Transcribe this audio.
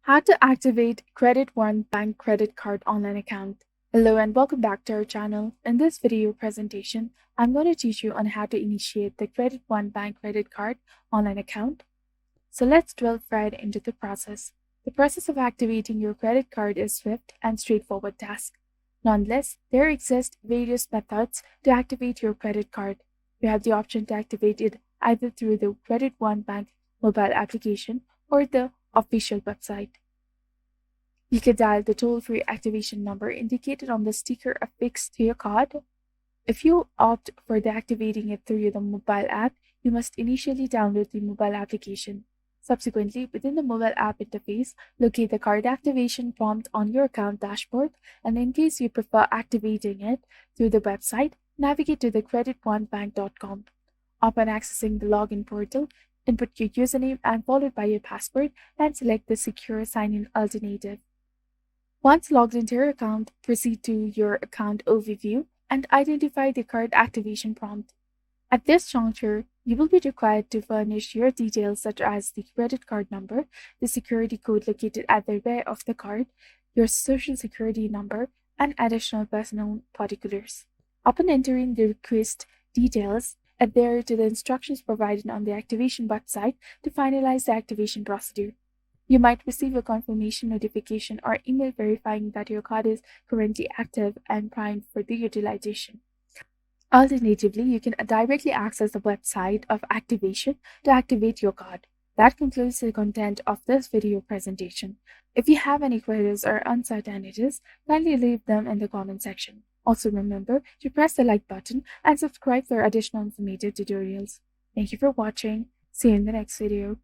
How to activate Credit One Bank credit card online account. Hello and welcome back to our channel. In this video presentation, I'm going to teach you on how to initiate the Credit One Bank credit card online account. So let's delve right into the process. The process of activating your credit card is swift and straightforward task. Nonetheless, there exist various methods to activate your credit card. You have the option to activate it either through the Credit One Bank mobile application or the official website. You can dial the toll-free activation number indicated on the sticker affixed to your card. If you opt for the activating it through the mobile app, you must initially download the mobile application. Subsequently, within the mobile app interface, locate the card activation prompt on your account dashboard, and in case you prefer activating it through the website, navigate to the creditonebank.com. Upon accessing the login portal, input your username and followed by your password and select the secure sign-in alternative. Once logged into your account, proceed to your account overview and identify the card activation prompt. At this juncture, you will be required to furnish your details such as the credit card number, the security code located at the rear of the card, your social security number, and additional personal particulars. Upon entering the request details, adhere to the instructions provided on the activation website to finalize the activation procedure. You might receive a confirmation notification or email verifying that your card is currently active and primed for the utilization. Alternatively, you can directly access the website of activation to activate your card. That concludes the content of this video presentation. If you have any queries or uncertainties, kindly leave them in the comment section. Also remember to press the like button and subscribe for additional informative tutorials. Thank you for watching. See you in the next video.